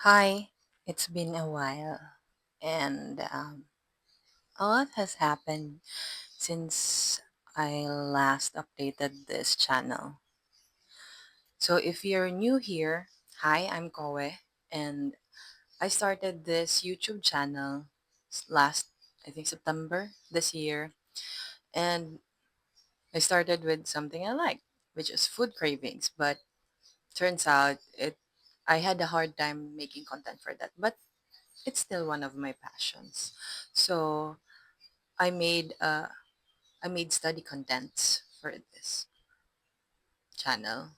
Hi, it's been a while, and a lot has happened since I last updated this channel. So, if you're new here, hi, I'm Koe, and I started this YouTube channel last, I think, September this year, and I started with something I like, which is food cravings, but turns out I had a hard time making content for that, but it's still one of my passions. So I made uh I made study contents for this channel,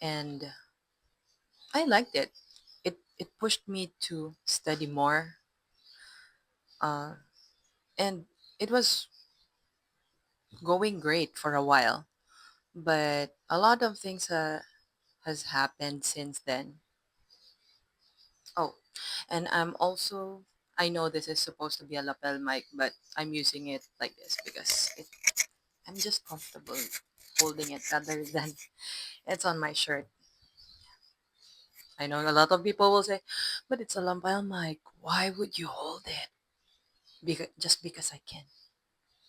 and I liked it. It pushed me to study more, uh, and it was going great for a while. But a lot of things has happened since then. Oh, and I know this is supposed to be a lapel mic, but I'm using it like this because I'm just comfortable holding it rather than it's on my shirt. I know a lot of people will say, but it's a lapel mic. Why would you hold it? Just because I can.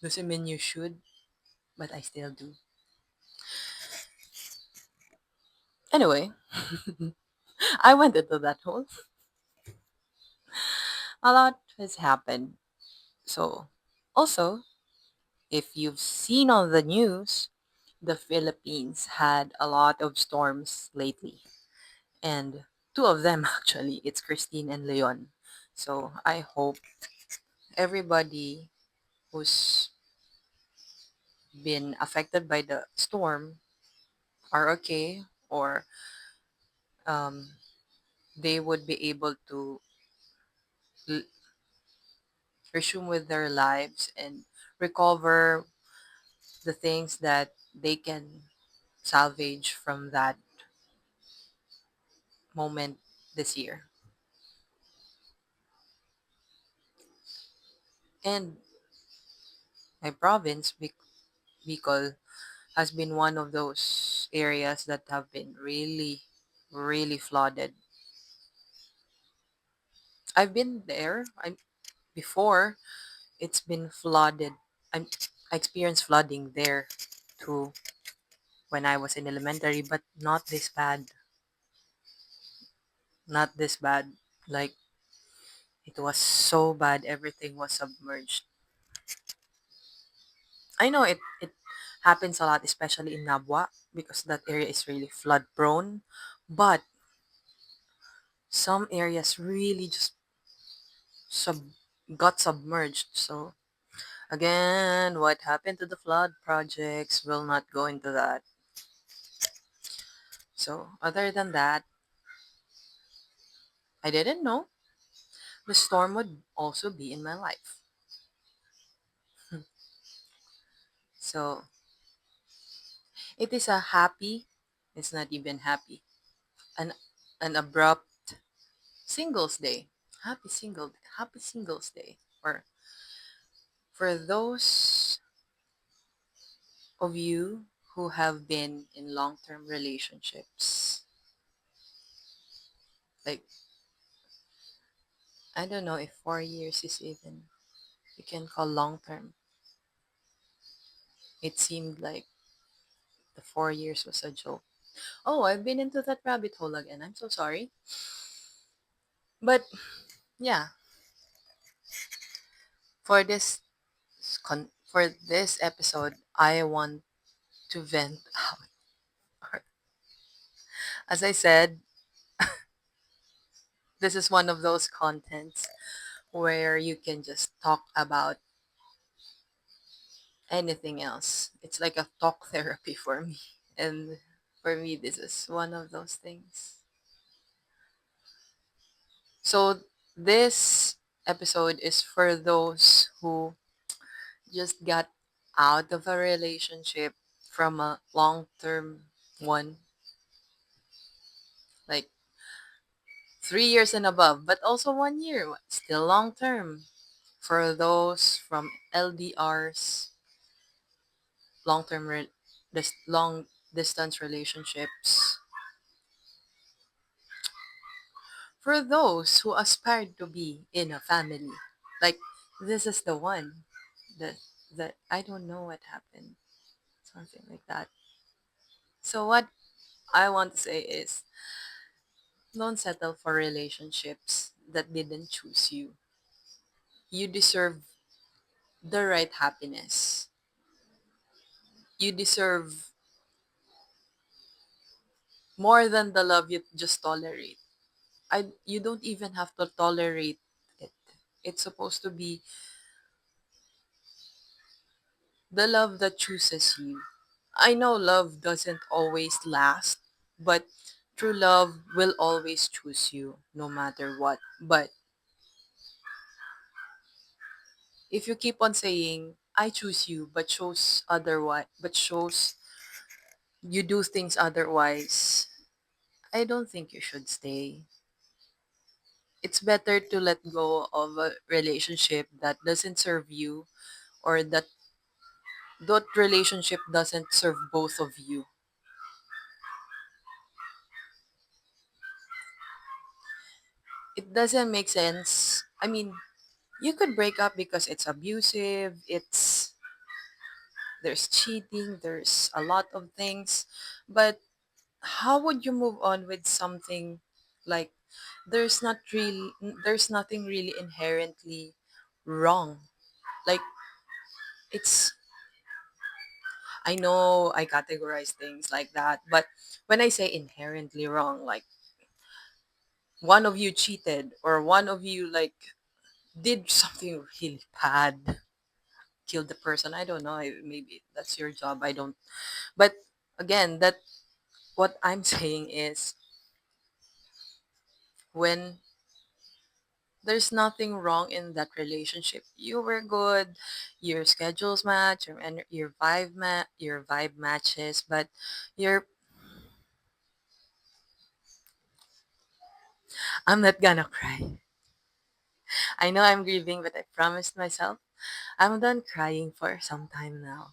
Doesn't mean you should, but I still do. Anyway, I went into that hole. A lot has happened. So, also, if you've seen on the news, the Philippines had a lot of storms lately. And two of them, actually, it's Christine and Leon. So, I hope everybody who's been affected by the storm are okay, or um, they would be able to l- resume with their lives and recover the things that they can salvage from that moment this year. And my province, Bicol, has been one of those areas that have been really, really flooded. I've been there. Before it's been flooded. I experienced flooding there too when I was in elementary, but not this bad. Not this bad. Like, it was so bad, everything was submerged. I know it happens a lot, especially in Nabwa, because that area is really flood prone. But some areas really just sub got submerged. So again, what happened to the flood projects? Will not go into that. So other than that, I didn't know the storm would also be in my life. So it is a happy, it's not even happy, an an abrupt Singles Day. Happy Singles Day. Or for those of you who have been in long-term relationships, like, I don't know if 4 years is even you can call long-term. It seemed like the 4 years was a joke. Oh, I've been into that rabbit hole again. I'm so sorry. But yeah, for for this episode, I want to vent out. Or, as I said, this is one of those contents where you can just talk about anything else. It's like a talk therapy for me. And for me, this is one of those things. So, this episode is for those who just got out of a relationship from a long term one, like 3 years and above, but also 1 year, still long term. For those from LDRs, long term, this long distance relationships, For those who aspire to be in a family, like this is the one that I don't know what happened, something like that. So what I want to say is, don't settle for relationships that didn't choose you. You deserve the right happiness. You deserve more than the love you just tolerate. You don't even have to tolerate it. It's supposed to be the love that chooses you. I know love doesn't always last, but true love will always choose you no matter what. But if you keep on saying I choose you but shows otherwise, but shows you do things otherwise, I don't think you should stay. It's better to let go of a relationship that doesn't serve you, or that relationship doesn't serve both of you. It doesn't make sense. I mean, you could break up because it's abusive, there's cheating, there's a lot of things, but how would you move on with something like there's not really there's nothing really inherently wrong? Like, it's I know I categorize things like that, but when I say inherently wrong, like one of you cheated or one of you like did something really bad, killed the person. I don't know. Maybe that's your job. I don't. But again, that what I'm saying is when there's nothing wrong in that relationship. You were good, your schedules match, your vibe matches, but you're I'm not gonna cry. I know I'm grieving, but I promised myself I'm done crying for some time now.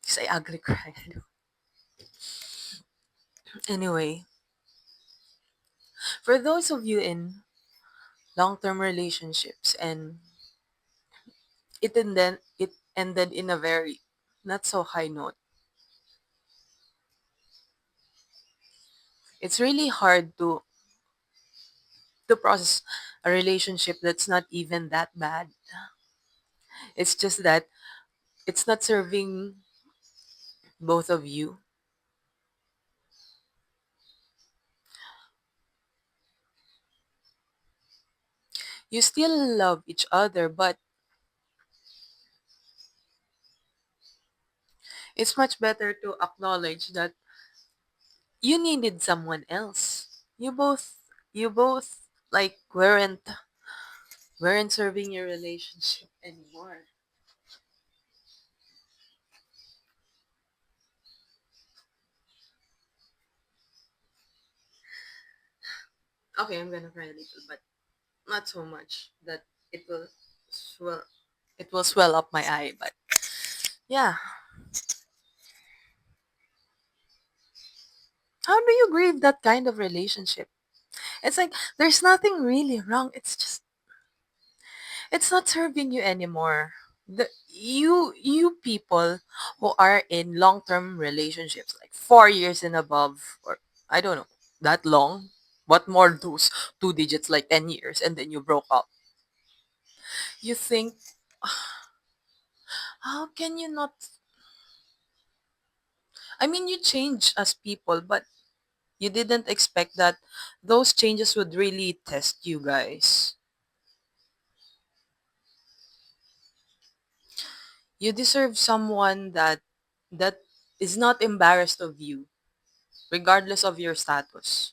Because I ugly cry. Anyway, for those of you in long-term relationships and it ended in a very not so high note, it's really hard to process a relationship that's not even that bad. It's just that it's not serving both of you. You still love each other, but it's much better to acknowledge that you needed someone else. You both like weren't serving your relationship anymore. Okay, I'm gonna cry a little, but not so much that it will swell it will swell up my eye. But yeah, how do you grieve that kind of relationship? It's like there's nothing really wrong. It's not serving you anymore. You people who are in long-term relationships like 4 years and above, or I don't know, that long. What more those two digits like 10 years and then you broke up. You think, how can you not? I mean, you change as people, but you didn't expect that those changes would really test you guys. You deserve someone that is not embarrassed of you, regardless of your status.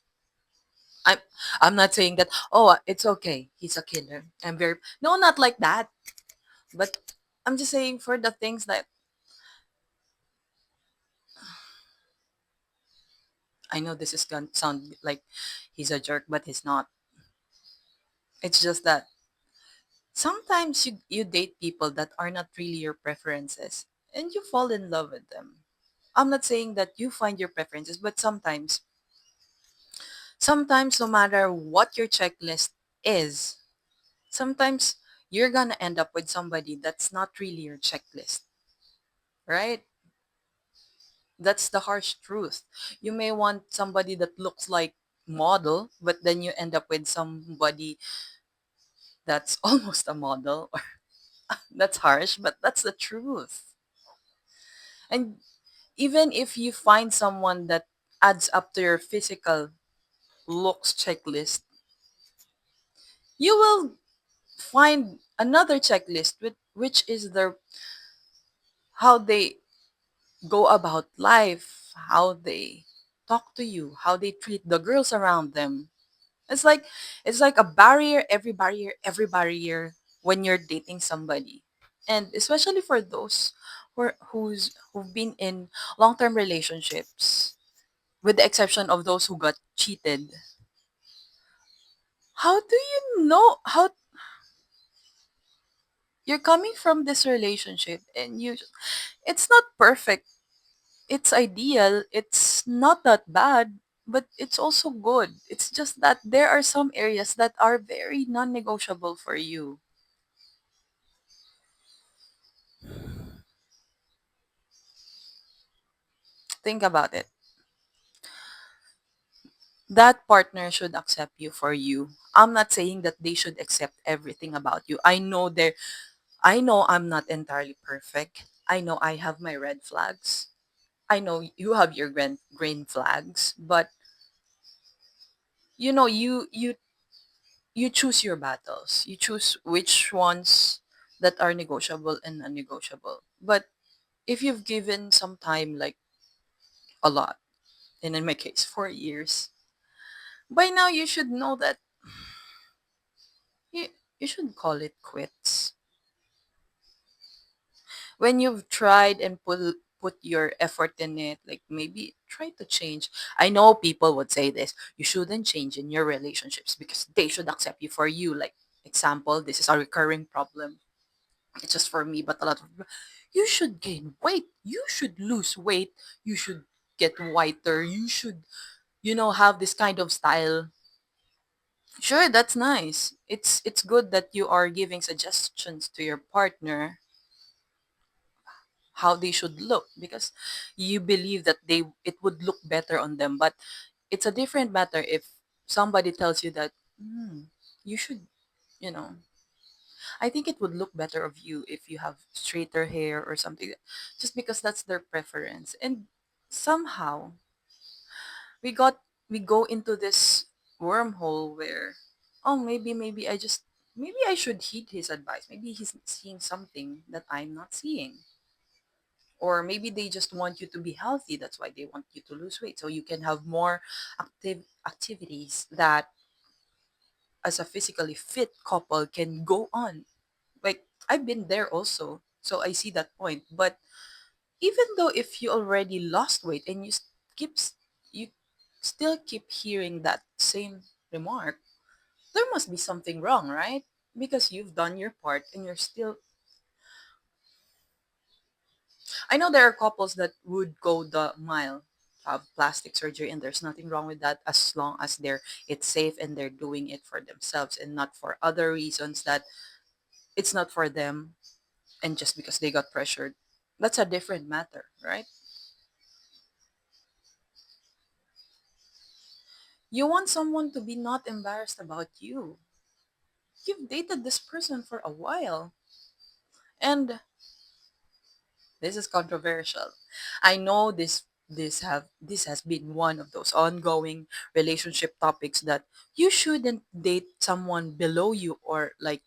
I'm I'm not saying that, oh, it's okay. He's a killer. I'm very no, not like that. But I'm just saying for the things that I know this is gonna sound like he's a jerk, but he's not. It's just that sometimes you date people that are not really your preferences and you fall in love with them. I'm not saying that you find your preferences, but sometimes no matter what your checklist is, sometimes you're gonna end up with somebody that's not really your checklist, right? That's the harsh truth. You may want somebody that looks like model, but then you end up with somebody that's almost a model. That's harsh, but that's the truth. And even if you find someone that adds up to your physical looks checklist, you will find another checklist with which is their how they go about life, how they talk to you, how they treat the girls around them. It's like it's like a every barrier when you're dating somebody. And especially for those who've been in long-term relationships, with the exception of those who got cheated. How do you know how you're coming from this relationship and it's not perfect. It's ideal. It's not that bad, but it's also good. It's just that there are some areas that are very non-negotiable for you. Think about it. That partner should accept you for you. I'm not saying that they should accept everything about you. I know I'm not entirely perfect. I know I have my red flags. I know you have your green flags, but you know you choose your battles. You choose which ones that are negotiable and non-negotiable. But if you've given some time, like a lot, and in my case 4 years, by now you should know that you, you should call it quits. When you've tried and put your effort in it, like maybe try to change. I know people would say this, you shouldn't change in your relationships because they should accept you for you. Like example, this is a recurring problem. It's just for me, but a lot of people, you should gain weight, you should lose weight, you should get whiter, you should, have this kind of style. Sure, that's nice. It's good that you are giving suggestions to your partner how they should look because you believe that it would look better on them. But it's a different matter if somebody tells you that, you should, you know I think it would look better of you if you have straighter hair or something, just because that's their preference. And somehow we got we go into this wormhole where, oh, maybe I should heed his advice. Maybe he's seeing something that I'm not seeing. Or maybe they just want you to be healthy. That's why they want you to lose weight. So you can have more activities that as a physically fit couple can go on. Like I've been there also. So I see that point. But even though if you already lost weight and you still keep hearing that same remark, there must be something wrong, right? Because you've done your part and you're still. I know there are couples that would go the mile, have plastic surgery, and there's nothing wrong with that as long as it's safe and they're doing it for themselves and not for other reasons that it's not for them and just because they got pressured. That's a different matter, right? You want someone to be not embarrassed about you. You've dated this person for a while. And this is controversial. I know this has been one of those ongoing relationship topics that you shouldn't date someone below you or like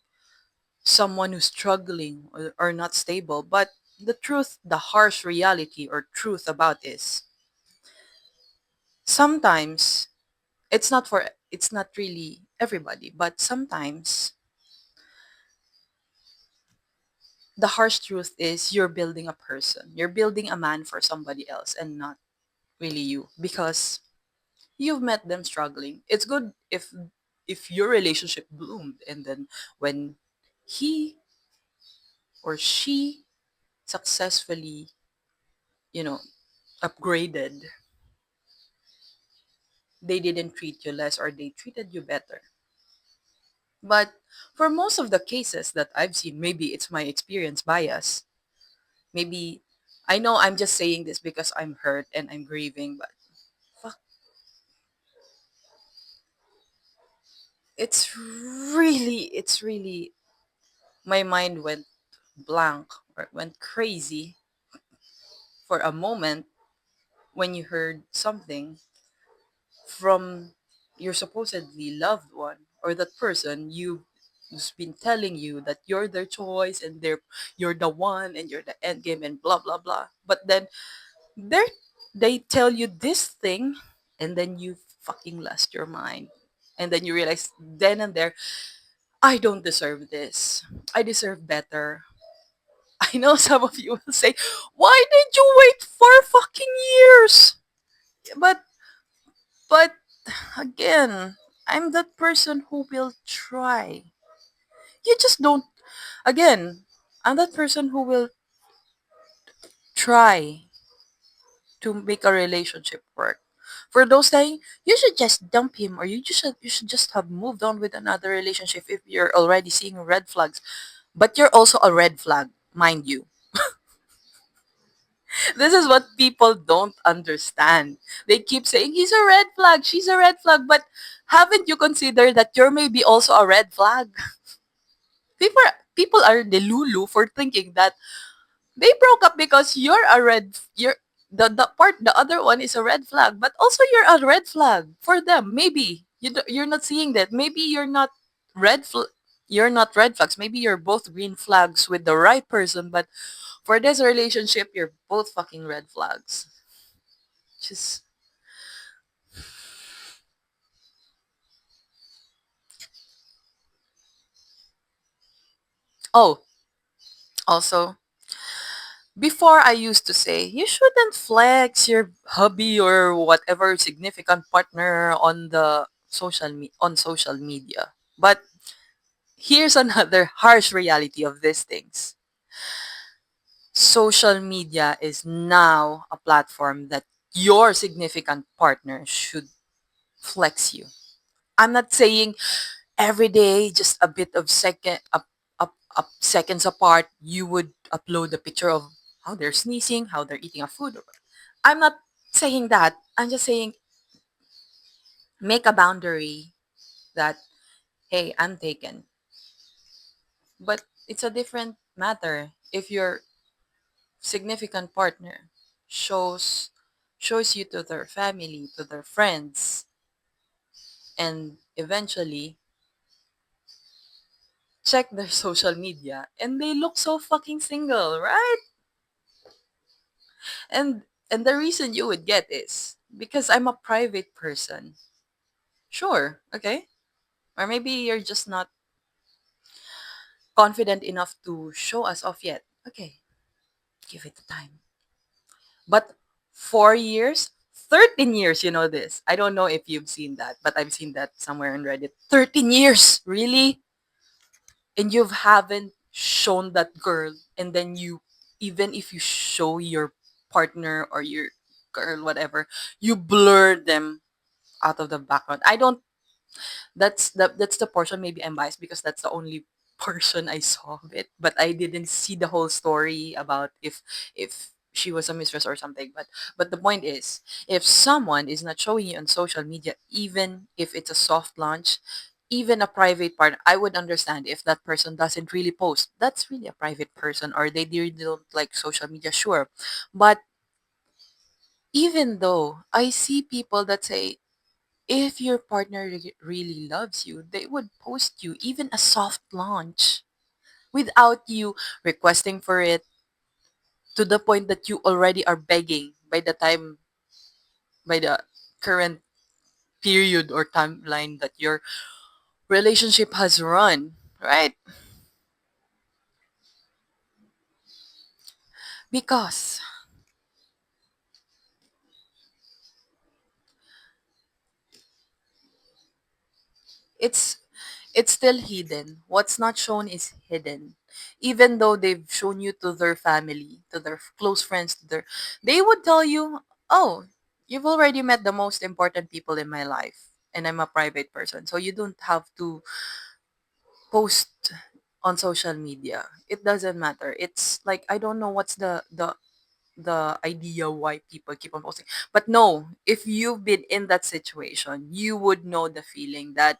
someone who's struggling or not stable. But the harsh reality or truth about is sometimes it's not really everybody, but sometimes the harsh truth is you're building a person. You're building a man for somebody else and not really you because you've met them struggling. It's good if your relationship bloomed and then when he or she successfully, you know, upgraded, they didn't treat you less or they treated you better. But for most of the cases that I've seen, maybe it's my experience bias. Maybe I know I'm just saying this because I'm hurt and I'm grieving, but fuck, it's really, my mind went blank or went crazy for a moment when you heard something from your supposedly loved one or that person you who's been telling you that you're their choice and you're the one and you're the end game and blah blah blah. But then they they tell you this thing and then you fucking lost your mind. And then you realize then and there, I don't deserve this. I deserve better. I know some of you will say, why did you wait for fucking years? But but again, I'm that person who will try. You just don't. Again, I'm that person who will try to make a relationship work. For those saying you should just dump him or you should just have moved on with another relationship if you're already seeing red flags. But you're also a red flag, mind you. This is what people don't understand. They keep saying he's a red flag, she's a red flag, but haven't you considered that you're maybe also a red flag? People people are delulu for thinking that they broke up because you're the other one is a red flag, but also you're a red flag for them. Maybe you're not seeing that. Maybe you're not red flags. Maybe you're both green flags with the right person, but for this relationship, you're both fucking red flags. Just oh, also before I used to say you shouldn't flex your hubby or whatever significant partner on on social media. But here's another harsh reality of these things. Social media is now a platform that your significant partner should flex you. I'm not saying every day, just a bit of up seconds apart, you would upload a picture of how they're sneezing, how they're eating a food. I'm not saying that. I'm just saying make a boundary that, hey, I'm taken. But it's a different matter if your significant partner shows shows you to their family, to their friends, and eventually check their social media and they look so fucking single, right? And the reason you would get is because I'm a private person. Sure, okay? Or maybe you're just not confident enough to show us off yet. Okay, give it time. But 4 years, 13 years, you know this. I don't know if you've seen that, but I've seen that somewhere on Reddit. 13 years, really? And you haven't shown that girl, and then even if you show your partner or your girl, whatever, you blur them out of the background. I don't that's the portion. Maybe I'm biased because that's the only portion I saw of it, but I didn't see the whole story about if she was a mistress or something. But the point is, if someone is not showing you on social media, even if it's a soft launch, even a private part, I would understand if that person doesn't really post. That's really a private person, or they really don't like social media, sure. But even though I see people that say if your partner really loves you, they would post you even a soft launch without you requesting for it, to the point that you already are begging by the current period or timeline that your relationship has run, right? Because it's it's still hidden. What's not shown is hidden. even though they've shown you to their family, to their close friends, they would tell you, "Oh, you've already met the most important people in my life, and I'm a private person, so you don't have to post on social media. It doesn't matter." It's like I don't know what's the idea why people keep on posting. But no, if you've been in that situation, you would know the feeling that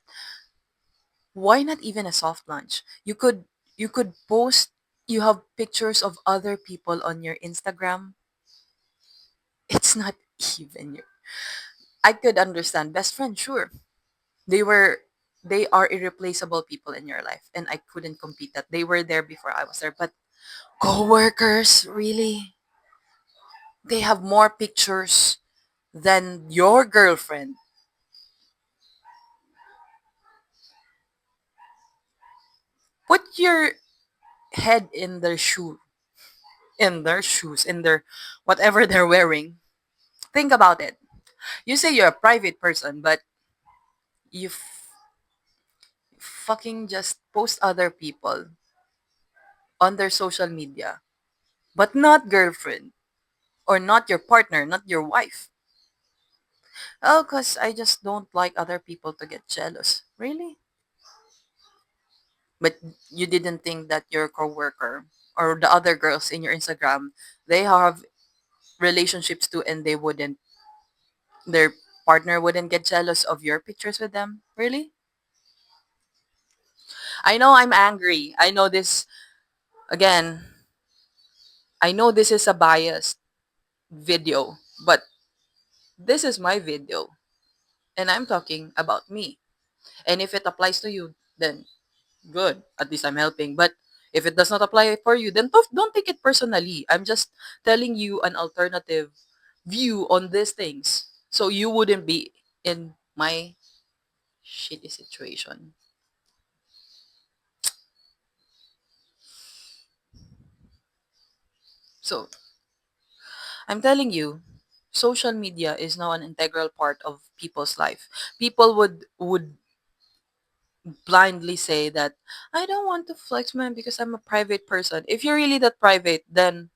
why not even a soft lunch? You could post, you have pictures of other people on your Instagram. It's not even your, I could understand best friend, sure. They were they are irreplaceable people in your life, and I couldn't compete that. They were there before I was there. But coworkers, really? They have more pictures than your girlfriend. Put your head in their shoes, in their whatever they're wearing. Think about it. You say you're a private person, but you fucking just post other people on their social media, but not girlfriend or not your partner, not your wife. Oh, because I just don't like other people to get jealous. Really? But you didn't think that your coworker or the other girls in your Instagram, they have relationships too, and their partner wouldn't get jealous of your pictures with them? Really? I know I'm angry. I know this, again, I know this is a biased video, but this is my video, and I'm talking about me. And if it applies to you, then good. At least I'm helping. But if it does not apply for you, then don't take it personally. I'm just telling you an alternative view on these things, so you wouldn't be in my shitty situation. So I'm telling you, social media is now an integral part of people's life. People would blindly say that I don't want to flex man because I'm a private person. If you're really that private, then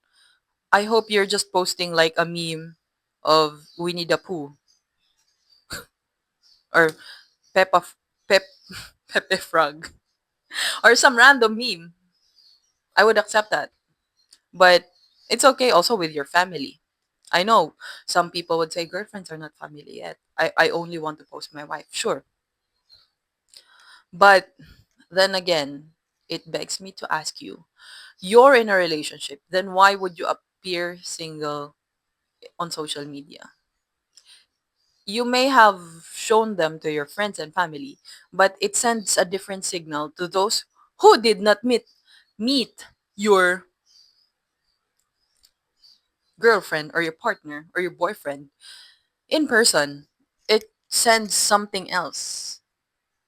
I hope you're just posting like a meme of Winnie the Pooh or Peppa Pep Pepe Frog or some random meme. I would accept that. But it's okay also with your family. I know some people would say girlfriends are not family yet. I only want to post my wife. Sure. But then again, it begs me to ask you, you're in a relationship, then why would you appear single on social media? You may have shown them to your friends and family, but it sends a different signal to those who did not meet your girlfriend or your partner or your boyfriend in person. It sends something else.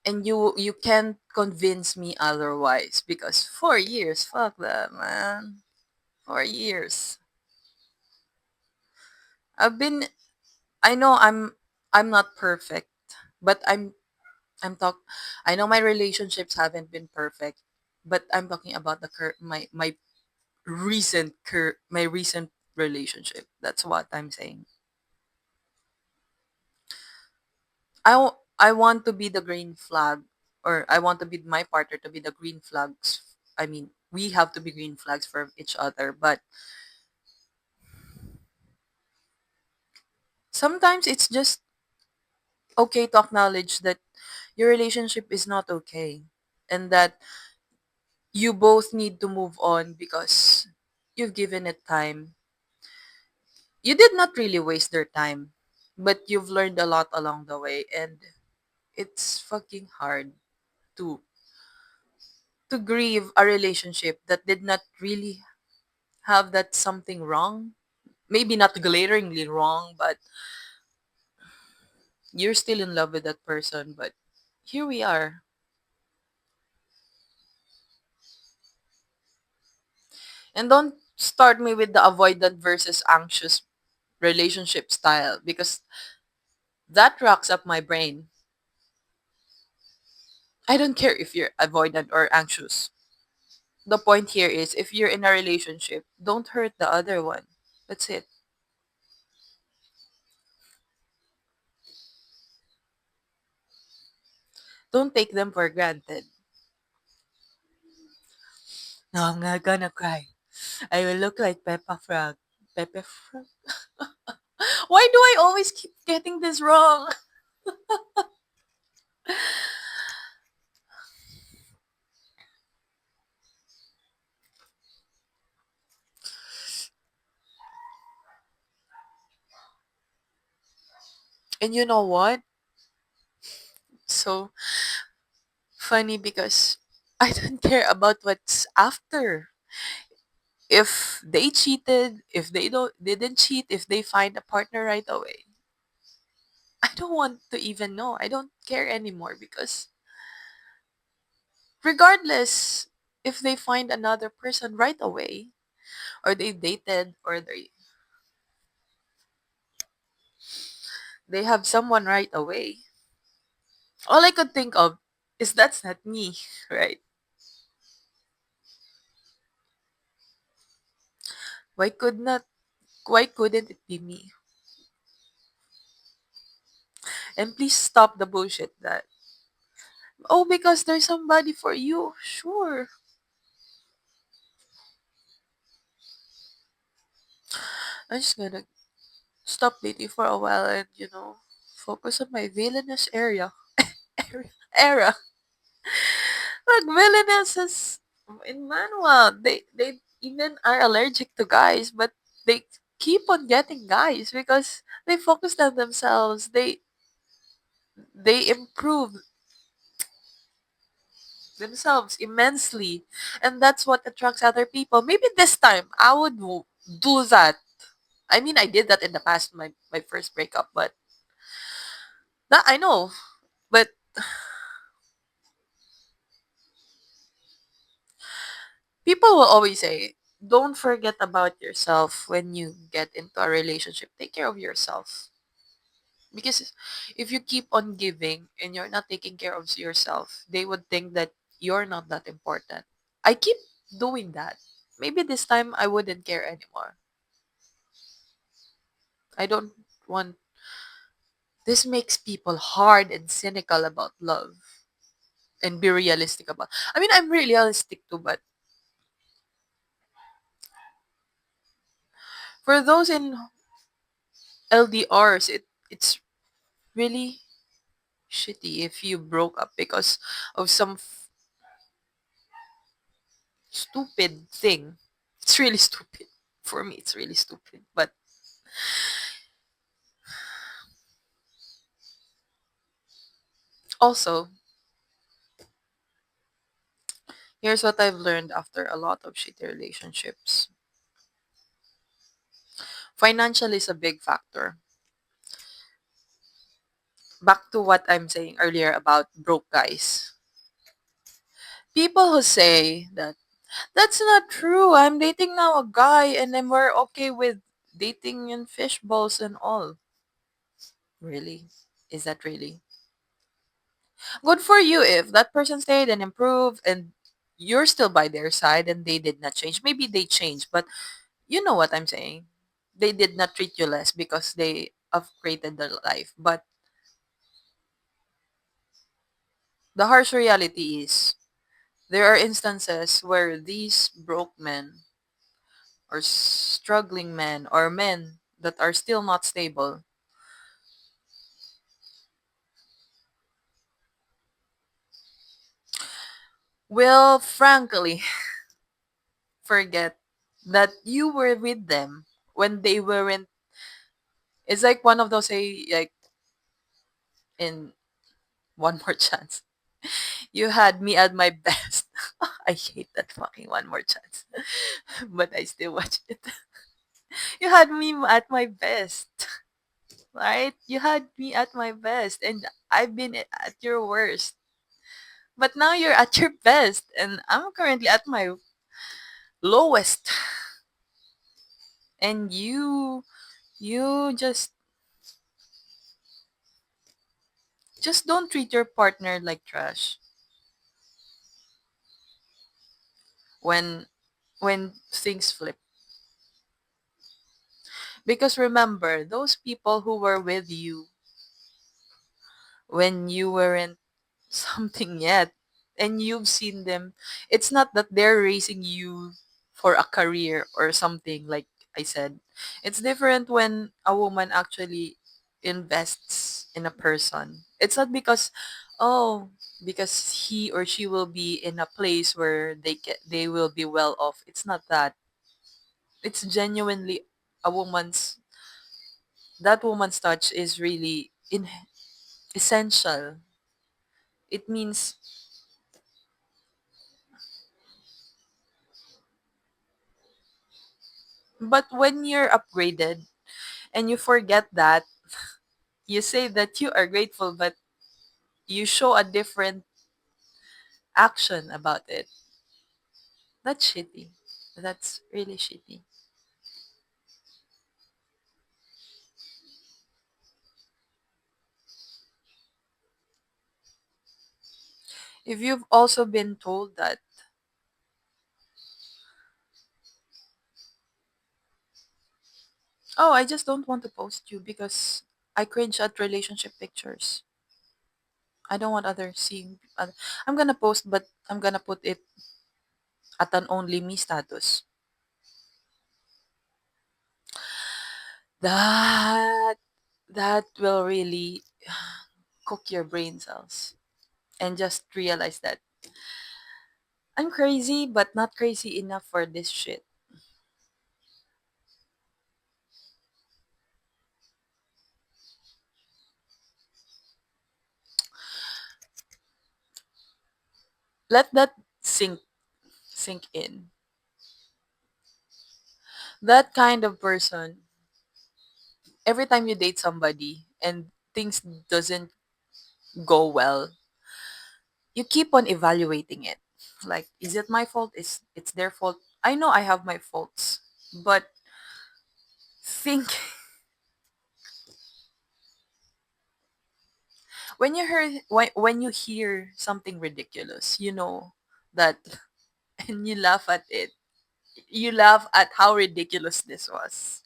And you can't convince me otherwise because 4 years, fuck that, man. 4 years. I've been I know I'm not perfect, but I'm talk I know my relationships haven't been perfect, but I'm talking about my my recent relationship. That's what I'm saying. I want to be the green flag, or I want to be my partner to be the green flags. I mean, we have to be green flags for each other, but sometimes it's just okay to acknowledge that your relationship is not okay and that you both need to move on because you've given it time. You did not really waste their time, but you've learned a lot along the way, and it's fucking hard to grieve a relationship that did not really have that something wrong. Maybe not glaringly wrong, but you're still in love with that person, but here we are. And don't start me with the avoidant versus anxious relationship style because that rocks up my brain. I don't care if you're avoidant or anxious. The point here is if you're in a relationship, don't hurt the other one. That's it. Don't take them for granted. No, I'm not gonna cry. I will look like Peppa Frog. Peppa Frog? Why do I always keep getting this wrong? And you know what? So funny because I don't care about what's after. If they cheated, if they don't didn't cheat, if they find a partner right away, I don't want to even know. I don't care anymore because regardless if they find another person right away or they dated or they have someone right away, all I could think of is that's not me, right? Why could not why couldn't it be me? And please stop the bullshit that oh because there's somebody for you. Sure. I'm just gonna stop dating for a while and focus on my villainous era. Like villainess is in manual. They even are allergic to guys, but they keep on getting guys because they focused on themselves. They improve themselves immensely, and that's what attracts other people. Maybe this time I would do that. I mean, I did that in the past, my first breakup, but that I know. But people will always say, don't forget about yourself when you get into a relationship. Take care of yourself. Because if you keep on giving and you're not taking care of yourself, they would think that you're not that important. I keep doing that. Maybe this time I wouldn't care anymore. I don't want. This makes people hard and cynical about love and be realistic about. I mean, I'm realistic too, but for those in LDRs, it's really shitty if you broke up because of some stupid thing. It's really stupid. For me, it's really stupid. But also, here's what I've learned after a lot of shitty relationships. Financial is a big factor. Back to what I'm saying earlier about broke guys. People who say that that's not true. I'm dating now a guy and then we're okay with dating in fish balls and all. Really? Is that really? Good for you if that person stayed and improved and you're still by their side and they did not change. Maybe they changed, but you know what I'm saying. They did not treat you less because they upgraded their life. But the harsh reality is there are instances where these broke men or struggling men or men that are still not stable will frankly forget that you were with them when they weren't. It's like one of those say like in one more chance. You had me at my best. I hate that fucking one more chance. But I still watch it. You had me at my best. Right? You had me at my best and I've been at your worst. But now you're at your best and I'm currently at my lowest. And you just don't treat your partner like trash. when things flip. Because remember, those people who were with you when you weren't something yet, and you've seen them, it's not that they're raising you for a career or something, like I said. It's different when a woman actually invests in a person. It's not because, oh, because he or she will be in a place where they will be well off. It's not that. It's genuinely a woman's that woman's touch is really essential. It means, but when you're upgraded and you forget that, you say that you are grateful, but you show a different action about it. That's shitty. That's really shitty. If you've also been told that, oh, I just don't want to post you because I cringe at relationship pictures. I don't want others seeing. I'm gonna post, but I'm gonna put it at an only me status. That that will really cook your brain cells, and just realize that I'm crazy, but not crazy enough for this shit. Let that sink in. That kind of person, every time you date somebody and things doesn't go well, you keep on evaluating it. Like, is it my fault? Is it's their fault? I know I have my faults, but think when you hear something ridiculous, you know that, and you laugh at it. You laugh at how ridiculous this was.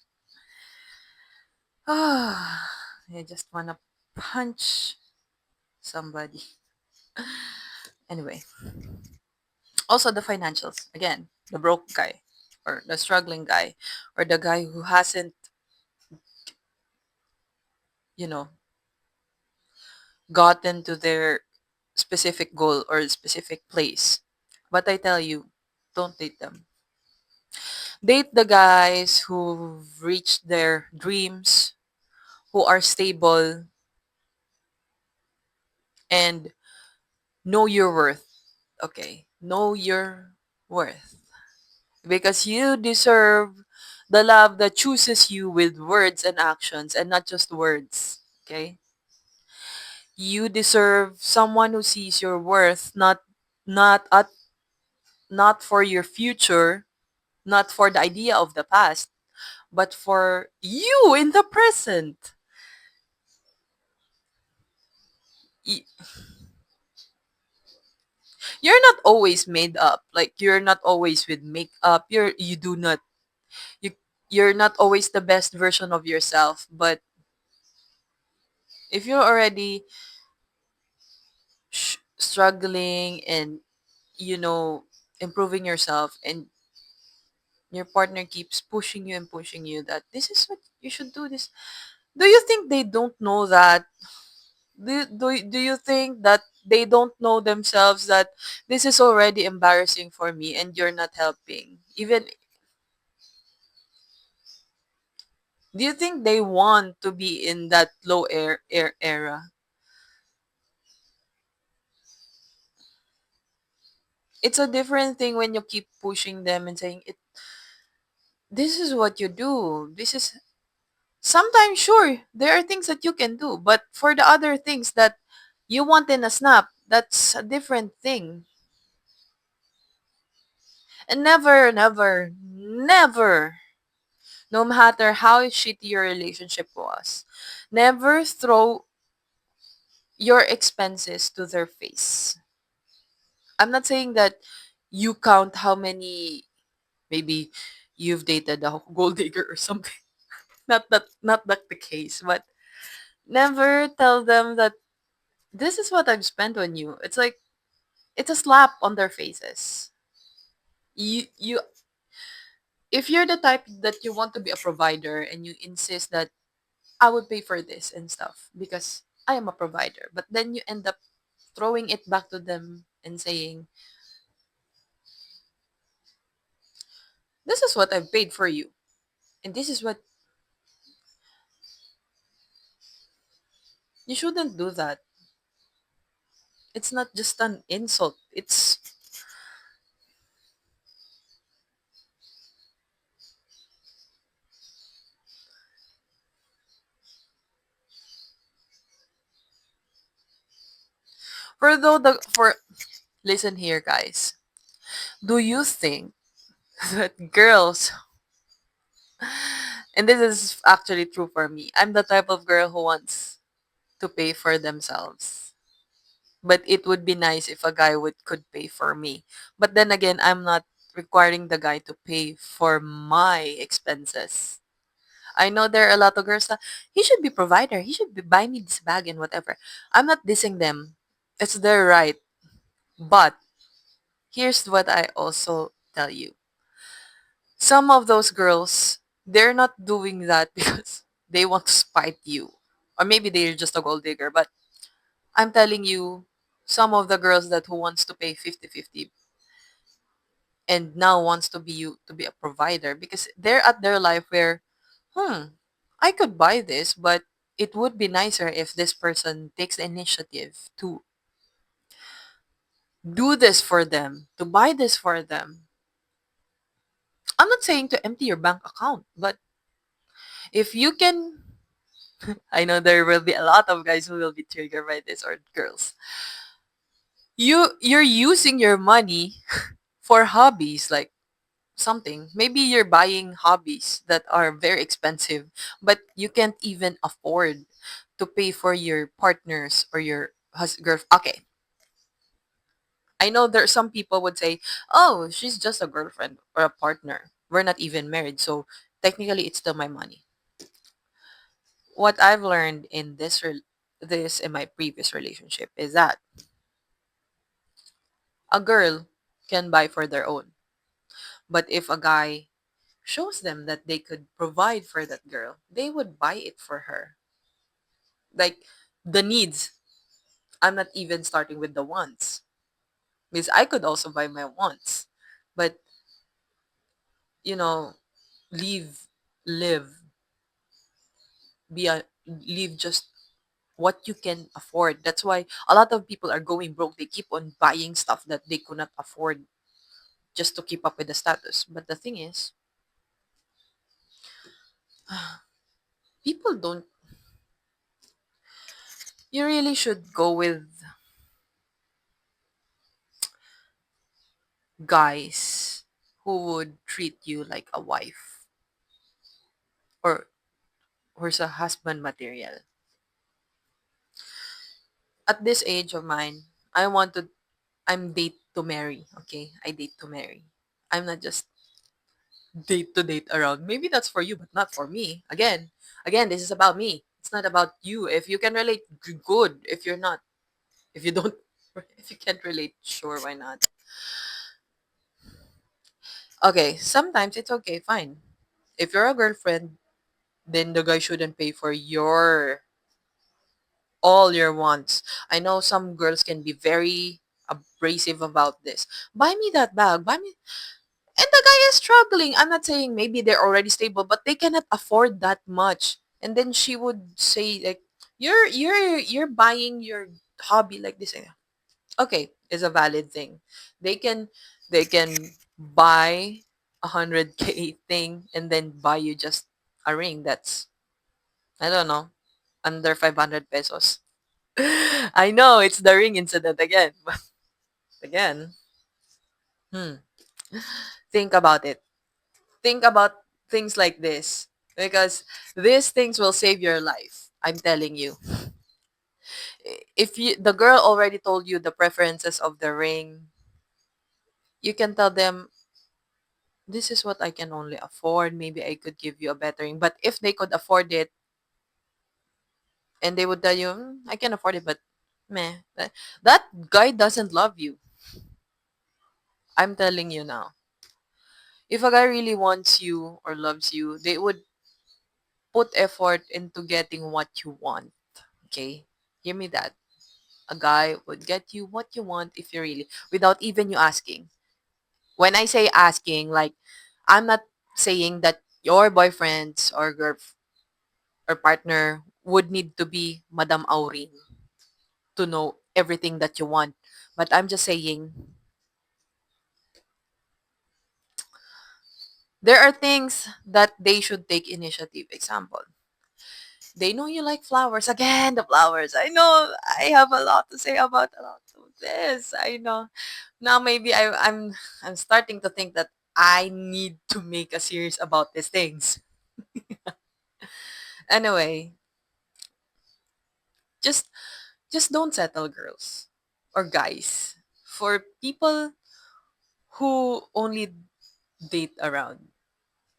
Ah, I just wanna punch somebody. Anyway, also the financials. Again, the broke guy, or the struggling guy, or the guy who hasn't, you know, gotten to their specific goal or specific place. But I tell you, don't date them. Date the guys who've reached their dreams, who are stable, and know your worth. Okay, know your worth. Because you deserve the love that chooses you with words and actions, and not just words. Okay? You deserve someone who sees your worth, not at not for your future, not for the idea of the past, but for you in the present. Y- You're not always made up. Like, you're not always with makeup. You do not you you're not always the best version of yourself, but if you're already struggling and, you know, improving yourself, and your partner keeps pushing you that this is what you should do, this, do you think they don't know that? Do you think that they don't know themselves that this is already embarrassing for me and you're not helping? Even, do you think they want to be in that low air era? It's a different thing when you keep pushing them and saying it, this is what you do, this is, sometimes, sure, there are things that you can do, but for the other things that you want in a snap, that's a different thing. And never, no matter how shitty your relationship was, never throw your expenses to their face. I'm not saying that You count how many, maybe you've dated a gold digger or something. Not that the case, but never tell them that this is what I've spent on you. It's like it's a slap on their faces. You if you're the type that you want to be a provider and you insist that I would pay for this and stuff because I am a provider, but then you end up throwing it back to them and saying, "This is what I've paid for you." And this is what you shouldn't do that. It's not just an insult. It's for listen here guys. Do you think that girls, and this is actually true for me, I'm the type of girl who wants to pay for themselves. But it would be nice if a guy would could pay for me. But then again, I'm not requiring the guy to pay for my expenses. I know there are a lot of girls that he should be provider. He should be buy me this bag and whatever. I'm not dissing them. It's their right. But here's what I also tell you. Some of those girls, they're not doing that because they want to spite you. Or maybe they're just a gold digger. But I'm telling you, some of the girls that who wants to pay 50-50 and now wants to be you to be a provider because they're at their life where, I could buy this, but it would be nicer if this person takes the initiative to do this for them, to buy this for them. I'm not saying to empty your bank account, but if you can, I know there will be a lot of guys who will be triggered by this or girls. You're using your money for hobbies like something. Maybe you're buying hobbies that are very expensive, but you can't even afford to pay for your partners or your girl. Okay, I know there some people would say, "Oh, she's just a girlfriend or a partner. We're not even married, so technically it's still my money." What I've learned in this in my previous relationship is that a girl can buy for their own, but if a guy shows them that they could provide for that girl, they would buy it for her. Like the needs. I'm not even starting with the wants. Because I could also buy my wants. But, you know, leave, live, leave just what you can afford. That's why a lot of people are going broke. They keep on buying stuff that they could not afford just to keep up with the status. But the thing is, people don't, you really should go with guys who would treat you like a wife or who's a husband material. At this age of mine, I'm date to marry, okay? I date to marry. I'm not just date to date around. Maybe that's for you, but not for me. Again, this is about me. It's not about you. If you can relate, good. If you're not, if you don't, if you can't relate, sure, why not? Okay, sometimes it's okay, fine. If you're a girlfriend, then the guy shouldn't pay for your all your wants. I know some girls can be very abrasive about this. Buy me that bag. Buy me. And the guy is struggling. I'm not saying maybe they're already stable, but they cannot afford that much. And then she would say like, "You're buying your hobby like this." Okay, is a valid thing. They can buy 100K thing and then buy you just a ring that's, I don't know, under 500 pesos. I know it's the ring incident again. But again, hmm, think about it. Think about things like this because these things will save your life. I'm telling you. If you the girl already told you the preferences of the ring, You can tell them, this is what I can only afford. Maybe I could give you a bettering. But if they could afford it and they would tell you, I can afford it, but meh, that guy doesn't love you. I'm telling you now. If a guy really wants you or loves you, they would put effort into getting what you want. Okay? Hear me that. A guy would get you what you want if you really, without even you asking. When I say asking, like, I'm not saying that your boyfriends or girl or partner would need to be Madam Aurin to know everything that you want. But I'm just saying, there are things that they should take initiative. Example, they know you like flowers. Again, the flowers. I know I have a lot to say about a lot of this. I know. Now maybe I'm starting to think that I need to make a series about these things. Anyway, just just don't settle, girls or guys, for people who only date around.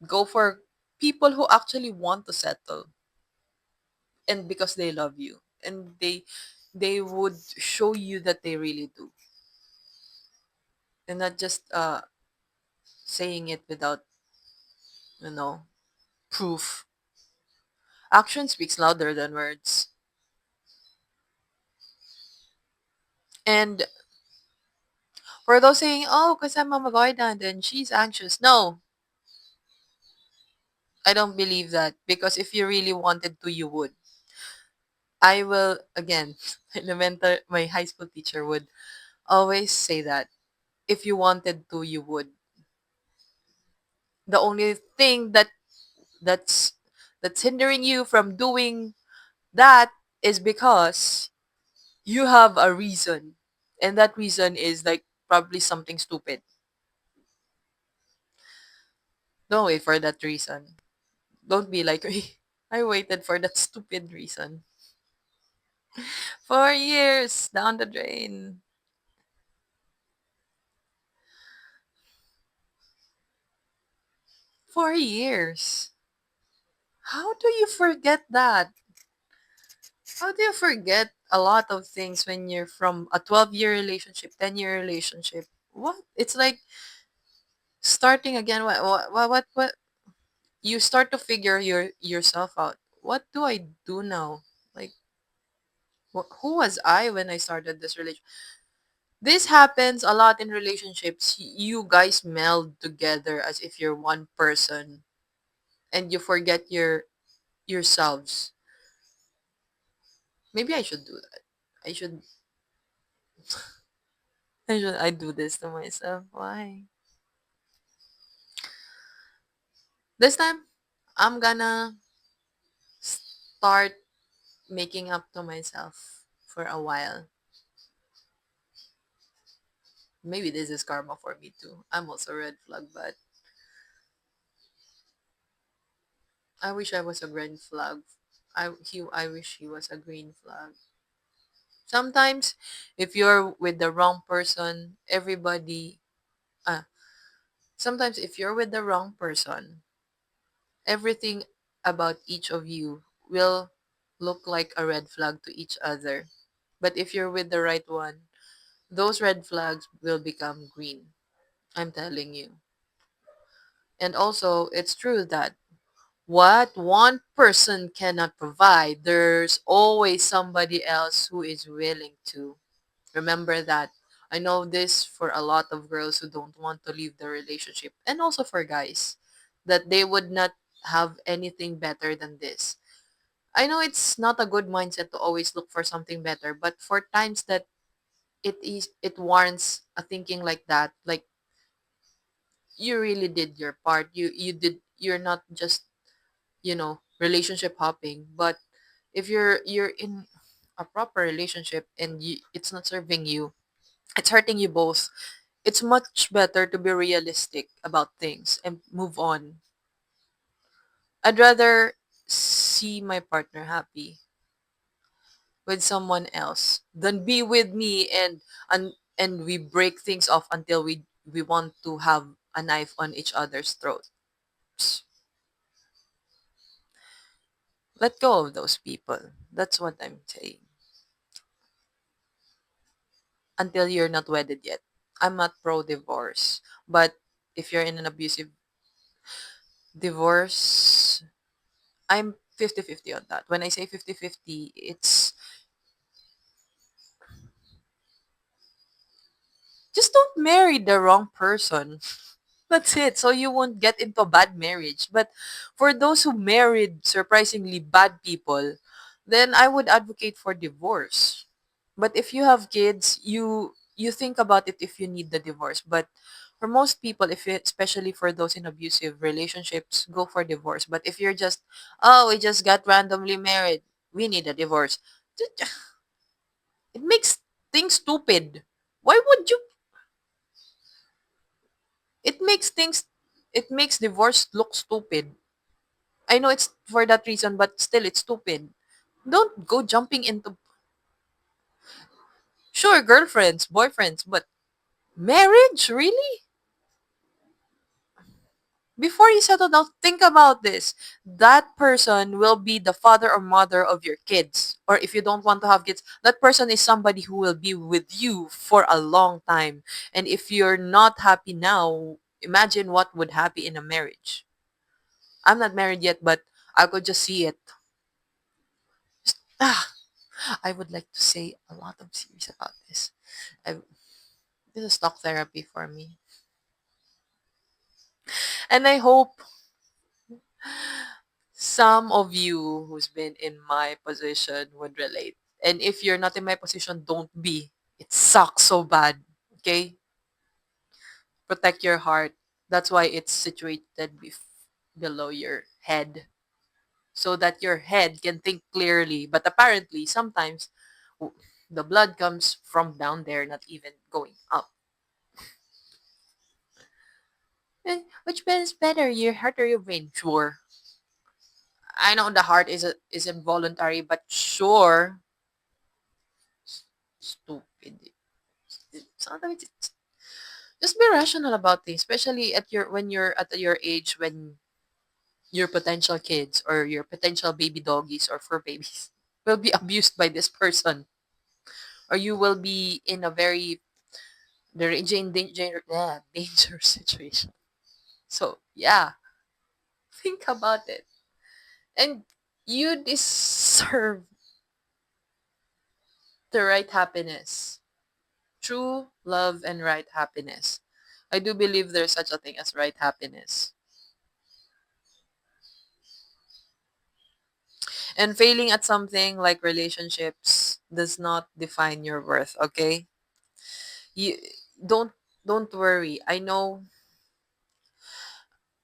Go for people who actually want to settle, and because they love you, and they would show you that they really do, and not just saying it without, you know, proof. Action speaks louder than words. And for those saying, oh, because I'm avoidant and she's anxious, no, I don't believe that, because if you really wanted to, you would. I will, again, my high school teacher would always say that if you wanted to, you would. The only thing that's that's hindering you from doing that is because you have a reason. And that reason is like probably something stupid. Don't wait for that reason. Don't be like me. I waited for that stupid reason. 4 years down the drain. 4 years. How do you forget that? How do you forget a lot of things when you're from a 12-year relationship, 10-year relationship? What? It's like starting again. What? You start to figure yourself out. What do I do now? Like, who was I when I started this relationship? This happens a lot in relationships. You guys meld together as if you're one person, and you forget yourselves. Maybe I should do that. I should I do this to myself. Why? This time I'm gonna start making up to myself for a while. Maybe this is karma for me too. I'm also a red flag, but I wish I was a green flag. I wish he was a green flag. Sometimes if you're with the wrong person, everybody uh sometimes if you're with the wrong person, everything about each of you will look like a red flag to each other. But if you're with the right one, those red flags will become green. I'm telling you. And also, it's true that what one person cannot provide, there's always somebody else who is willing to. Remember that. I know this for a lot of girls who don't want to leave the relationship, and also for guys, that they would not have anything better than this. I know it's not a good mindset to always look for something better, but for times that it warrants a thinking like that, like you really did your part. You're not just, relationship hopping, but if you're in a proper relationship and it's not serving you, it's hurting you both. It's much better to be realistic about things and move on. I'd rather see my partner happy with someone else than be with me and and we break things off until we want to have a knife on each other's throat. Psst, let go of those people. That's what I'm saying. Until you're not wedded yet. I'm not pro divorce, but if you're in an abusive divorce, I'm 50-50 on that. When I say 50-50, it's just don't marry the wrong person. That's it. So you won't get into a bad marriage. But for those who married surprisingly bad people, then I would advocate for divorce. But if you have kids, you think about it if you need the divorce. But for most people, if it, especially for those in abusive relationships, go for divorce. But if you're just, oh, we just got randomly married, we need a divorce. It makes things stupid. Why would you it makes things it makes divorce look stupid. I know it's for that reason, but still it's stupid. Don't go jumping into sure girlfriends, boyfriends, but marriage? Really? Before you settle down, think about this. That person will be the father or mother of your kids. Or if you don't want to have kids, that person is somebody who will be with you for a long time. And if you're not happy now, imagine what would happen in a marriage. I'm not married yet, but I could just see it. Ah, I would like to say a lot of series about this. I, this is talk therapy for me. And I hope some of you who's been in my position would relate. And if you're not in my position, don't be. It sucks so bad. Okay? Protect your heart. That's why it's situated below your head. So that your head can think clearly. But apparently, sometimes the blood comes from down there, not even going up. Which one is better, your heart or your brain? Sure. I know the heart is involuntary, but sure. Stupid. Sometimes it's just be rational about things, especially at your when you're at your age when your potential kids or your potential baby doggies or fur babies will be abused by this person, or you will be in a very dangerous situation. So yeah, think about it, and you deserve the right happiness, true love and right happiness. I do believe there's such a thing as right happiness. And failing at something like relationships does not define your worth, okay? You don't don't worry. I know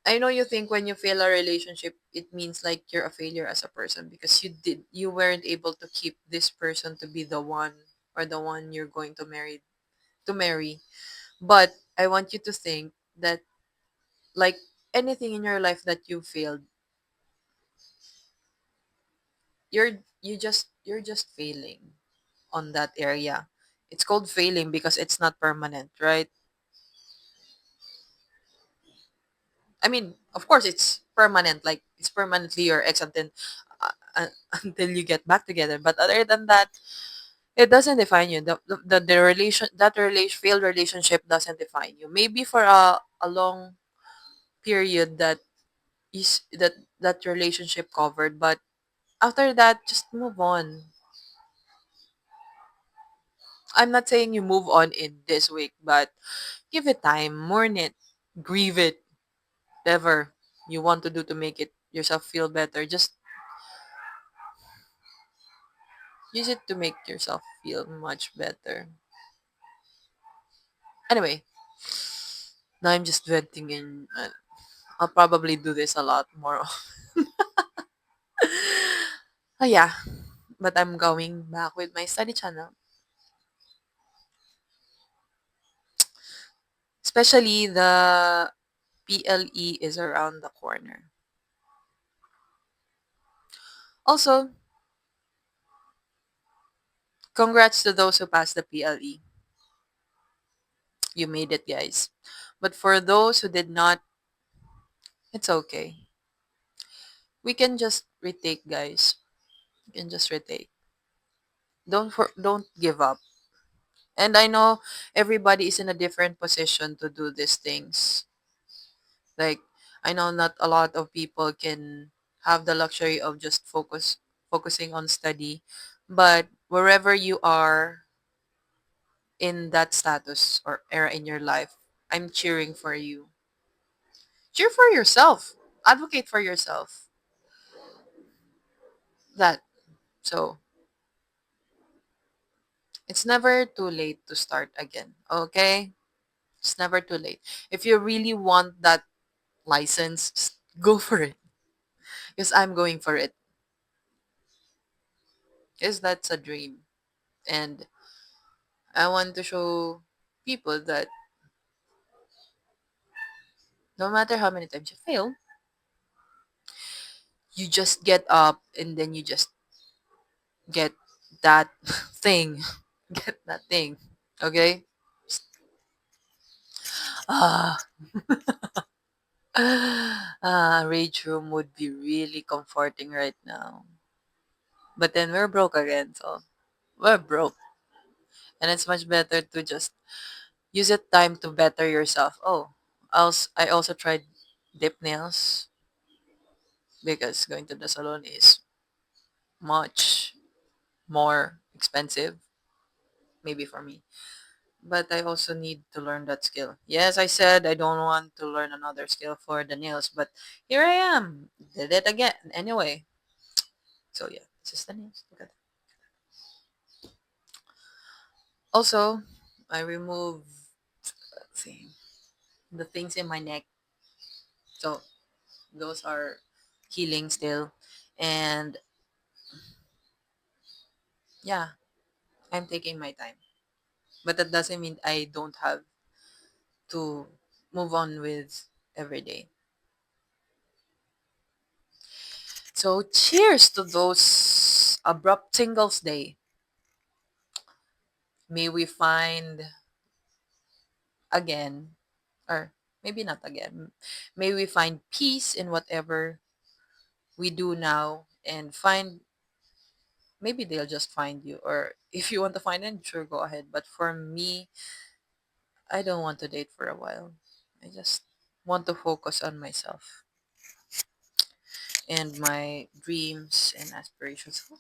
you think when you fail a relationship it means like you're a failure as a person because you weren't able to keep this person to be the one or the one you're going to marry. But I want you to think that like anything in your life that you failed, you're just failing on that area. It's called failing because it's not permanent, right? I mean, of course it's permanent, like it's permanently your ex until uh, until you get back together. But other than that, it doesn't define you. The relation that relation failed relationship doesn't define you. Maybe for a long period that relationship covered, but after that, just move on. I'm not saying you move on in this week, but give it time, mourn it, grieve it, whatever you want to do to make it yourself feel better. Just use it to make yourself feel much better. Anyway, now I'm just venting and I'll probably do this a lot more. Oh yeah, but I'm going back with my study channel. Especially the PLE is around the corner. Also, congrats to those who passed the PLE. You made it, guys. But for those who did not, it's okay. We can just retake, guys. We can just retake. Don't give up. And I know everybody is in a different position to do these things. Like, I know not a lot of people can have the luxury of just focusing on study, but wherever you are in that status or era in your life, I'm cheering for you. Cheer for yourself. Advocate for yourself. That. So, it's never too late to start again. Okay? It's never too late. If you really want that license, go for it. Because I'm going for it. Because that's a dream. And I want to show people that no matter how many times you fail, you just get up and then you just get that thing. Get that thing. Okay? Ah, rage room would be really comforting right now. But then we're broke again, so we're broke. And it's much better to just use it time to better yourself. Oh, I also tried dip nails because going to the salon is much more expensive, maybe for me. But I also need to learn that skill. Yes, I said I don't want to learn another skill for the nails, but here I am. Did it again. Anyway, so yeah, this is the nails. Look at that. Also, I remove, let's see, the things in my neck. So those are healing still. And yeah, I'm taking my time. But that doesn't mean I don't have to move on with every day. So cheers to those abrupt singles day. May we find again, or maybe not again, may we find peace in whatever we do now and find, maybe they'll just find you. Or if you want to find them, sure, go ahead. But for me, I don't want to date for a while. I just want to focus on myself and my dreams and aspirations.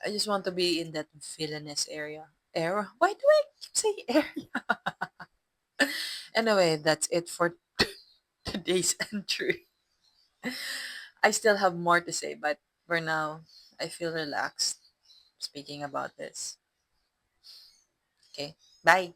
I just want to be in that villainess area. Era? Why do I keep saying area? Anyway, that's it for today's entry. I still have more to say, but for now, I feel relaxed speaking about this. Okay, bye.